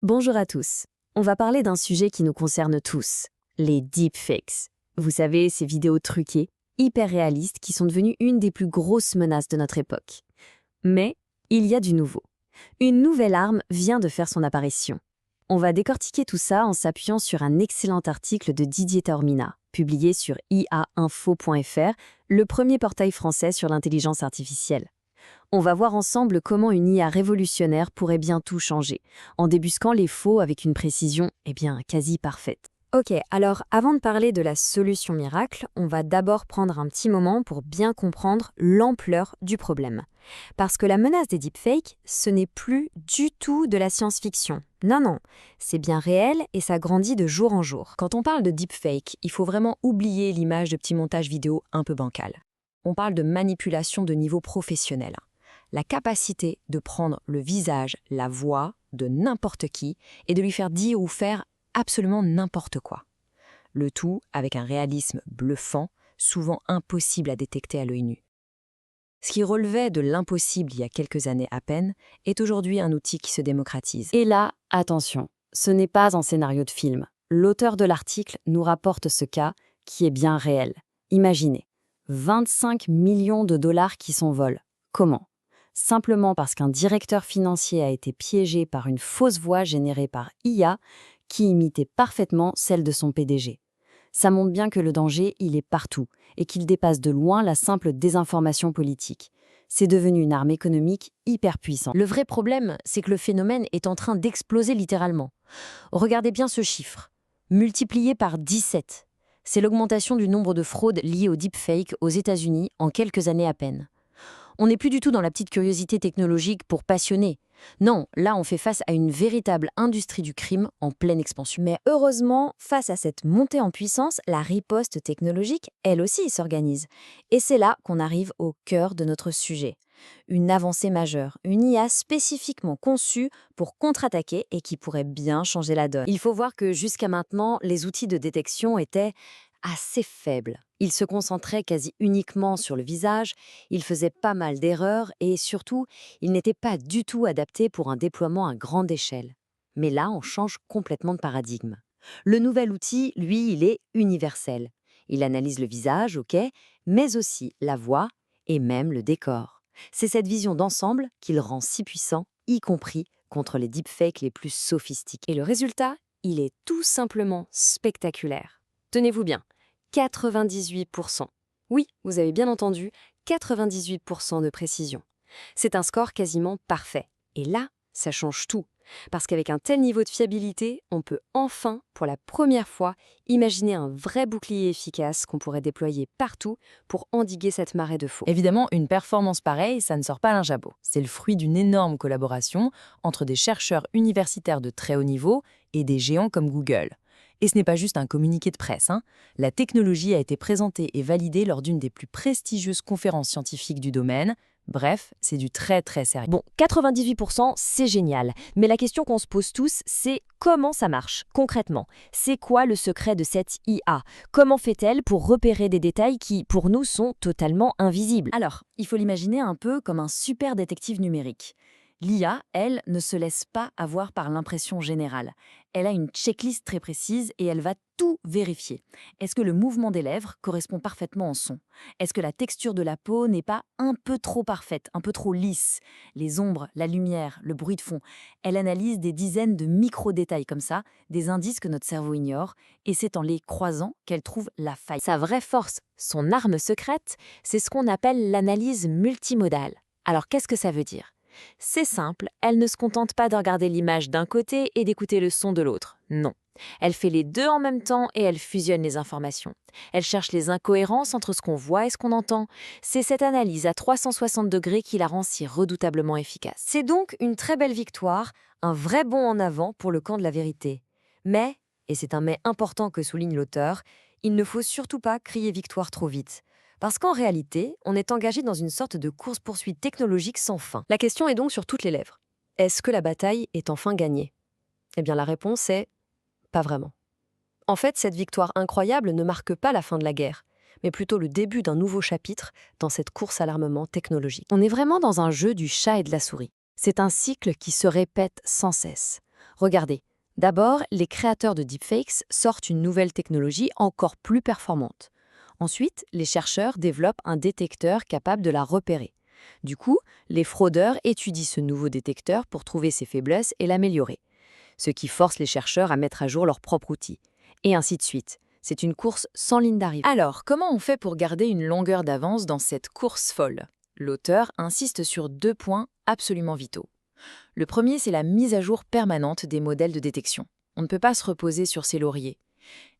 Bonjour à tous. On va parler d'un sujet qui nous concerne tous, les deepfakes. Vous savez, ces vidéos truquées, hyper réalistes qui sont devenues une des plus grosses menaces de notre époque. Mais il y a du nouveau. Une nouvelle arme vient de faire son apparition. On va décortiquer tout ça en s'appuyant sur un excellent article de Didier Taormina, publié sur iainfo.fr, le premier portail français sur l'intelligence artificielle. On va voir ensemble comment une IA révolutionnaire pourrait bien tout changer, en débusquant les faux avec une précision, quasi parfaite. Ok, alors avant de parler de la solution miracle, on va d'abord prendre un petit moment pour bien comprendre l'ampleur du problème. Parce que la menace des deepfakes, ce n'est plus du tout de la science-fiction. Non, c'est bien réel et ça grandit de jour en jour. Quand on parle de deepfake, il faut vraiment oublier l'image de petits montages vidéo un peu bancal. On parle de manipulation de niveau professionnel. La capacité de prendre le visage, la voix de n'importe qui et de lui faire dire ou faire absolument n'importe quoi. Le tout avec un réalisme bluffant, souvent impossible à détecter à l'œil nu. Ce qui relevait de l'impossible il y a quelques années à peine est aujourd'hui un outil qui se démocratise. Et là, attention, ce n'est pas un scénario de film. L'auteur de l'article nous rapporte ce cas qui est bien réel. Imaginez, 25 millions de dollars qui s'envolent. Comment ? Simplement parce qu'un directeur financier a été piégé par une fausse voix générée par IA qui imitait parfaitement celle de son PDG. Ça montre bien que le danger, il est partout et qu'il dépasse de loin la simple désinformation politique. C'est devenu une arme économique hyper puissante. Le vrai problème, c'est que le phénomène est en train d'exploser littéralement. Regardez bien ce chiffre, multiplié par 17. C'est l'augmentation du nombre de fraudes liées au deepfake aux États-Unis en quelques années à peine. On n'est plus du tout dans la petite curiosité technologique pour passionner. Non, là on fait face à une véritable industrie du crime en pleine expansion. Mais heureusement, face à cette montée en puissance, la riposte technologique, elle aussi, s'organise. Et c'est là qu'on arrive au cœur de notre sujet. Une avancée majeure, une IA spécifiquement conçue pour contre-attaquer et qui pourrait bien changer la donne. Il faut voir que jusqu'à maintenant, les outils de détection étaient assez faibles. Ils se concentraient quasi uniquement sur le visage, ils faisaient pas mal d'erreurs et surtout, ils n'étaient pas du tout adaptés pour un déploiement à grande échelle. Mais là, on change complètement de paradigme. Le nouvel outil, lui, il est universel. Il analyse le visage, ok, mais aussi la voix et même le décor. C'est cette vision d'ensemble qu'il rend si puissant, y compris contre les deepfakes les plus sophistiqués. Et le résultat, il est tout simplement spectaculaire. Tenez-vous bien, 98%. Oui, vous avez bien entendu, 98% de précision. C'est un score quasiment parfait. Et là, ça change tout. Parce qu'avec un tel niveau de fiabilité, on peut enfin, pour la première fois, imaginer un vrai bouclier efficace qu'on pourrait déployer partout pour endiguer cette marée de faux. Évidemment, une performance pareille, ça ne sort pas d'un jabot. C'est le fruit d'une énorme collaboration entre des chercheurs universitaires de très haut niveau et des géants comme Google. Et ce n'est pas juste un communiqué de presse. La technologie a été présentée et validée lors d'une des plus prestigieuses conférences scientifiques du domaine. Bref, c'est du très très sérieux. Bon, 98%, c'est génial. Mais la question qu'on se pose tous, c'est comment ça marche, concrètement? C'est quoi le secret de cette IA? Comment fait-elle pour repérer des détails qui, pour nous, sont totalement invisibles? Alors, il faut l'imaginer un peu comme un super détective numérique. L'IA, elle, ne se laisse pas avoir par l'impression générale. Elle a une checklist très précise et elle va tout vérifier. Est-ce que le mouvement des lèvres correspond parfaitement au son? Est-ce que la texture de la peau n'est pas un peu trop parfaite, un peu trop lisse? Les ombres, la lumière, le bruit de fond. Elle analyse des dizaines de micro-détails comme ça, des indices que notre cerveau ignore, et c'est en les croisant qu'elle trouve la faille. Sa vraie force, son arme secrète, c'est ce qu'on appelle l'analyse multimodale. Alors qu'est-ce que ça veut dire? C'est simple, elle ne se contente pas de regarder l'image d'un côté et d'écouter le son de l'autre. Non. Elle fait les deux en même temps et elle fusionne les informations. Elle cherche les incohérences entre ce qu'on voit et ce qu'on entend. C'est cette analyse à 360 degrés qui la rend si redoutablement efficace. C'est donc une très belle victoire, un vrai bond en avant pour le camp de la vérité. Mais, et c'est un mais important que souligne l'auteur, il ne faut surtout pas crier victoire trop vite. Parce qu'en réalité, on est engagé dans une sorte de course-poursuite technologique sans fin. La question est donc sur toutes les lèvres. Est-ce que la bataille est enfin gagnée? Eh bien, la réponse est pas vraiment. En fait, cette victoire incroyable ne marque pas la fin de la guerre, mais plutôt le début d'un nouveau chapitre dans cette course à l'armement technologique. On est vraiment dans un jeu du chat et de la souris. C'est un cycle qui se répète sans cesse. Regardez, d'abord, les créateurs de deepfakes sortent une nouvelle technologie encore plus performante. Ensuite, les chercheurs développent un détecteur capable de la repérer. Du coup, les fraudeurs étudient ce nouveau détecteur pour trouver ses faiblesses et l'améliorer, ce qui force les chercheurs à mettre à jour leur propre outil. Et ainsi de suite. C'est une course sans ligne d'arrivée. Alors, comment on fait pour garder une longueur d'avance dans cette course folle? L'auteur insiste sur 2 points absolument vitaux. Le premier, c'est la mise à jour permanente des modèles de détection. On ne peut pas se reposer sur ses lauriers.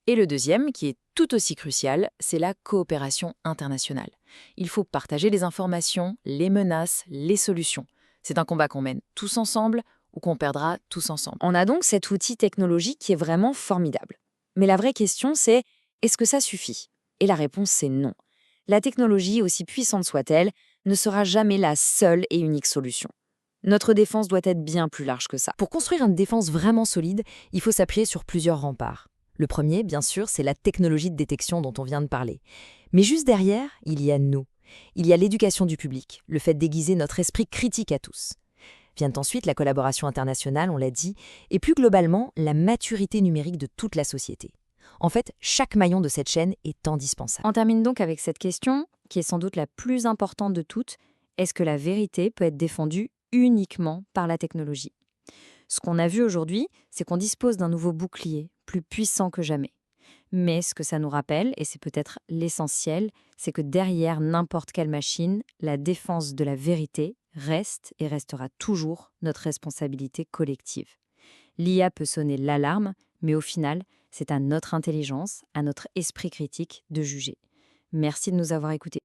Et le deuxième, qui est tout aussi crucial, c'est la coopération internationale. Il faut partager les informations, les menaces, les solutions. C'est un combat qu'on mène tous ensemble ou qu'on perdra tous ensemble. On a donc cet outil technologique qui est vraiment formidable. Mais la vraie question, c'est est-ce que ça suffit? Et la réponse, c'est non. La technologie, aussi puissante soit-elle, ne sera jamais la seule et unique solution. Notre défense doit être bien plus large que ça. Pour construire une défense vraiment solide, il faut s'appuyer sur plusieurs remparts. Le premier, bien sûr, c'est la technologie de détection dont on vient de parler. Mais juste derrière, il y a nous. Il y a l'éducation du public, le fait d'aiguiser notre esprit critique à tous. Vient ensuite la collaboration internationale, on l'a dit, et plus globalement, la maturité numérique de toute la société. En fait, chaque maillon de cette chaîne est indispensable. On termine donc avec cette question, qui est sans doute la plus importante de toutes. Est-ce que la vérité peut être défendue uniquement par la technologie? Ce qu'on a vu aujourd'hui, c'est qu'on dispose d'un nouveau bouclier, plus puissant que jamais. Mais ce que ça nous rappelle, et c'est peut-être l'essentiel, c'est que derrière n'importe quelle machine, la défense de la vérité reste et restera toujours notre responsabilité collective. L'IA peut sonner l'alarme, mais au final, c'est à notre intelligence, à notre esprit critique de juger. Merci de nous avoir écoutés.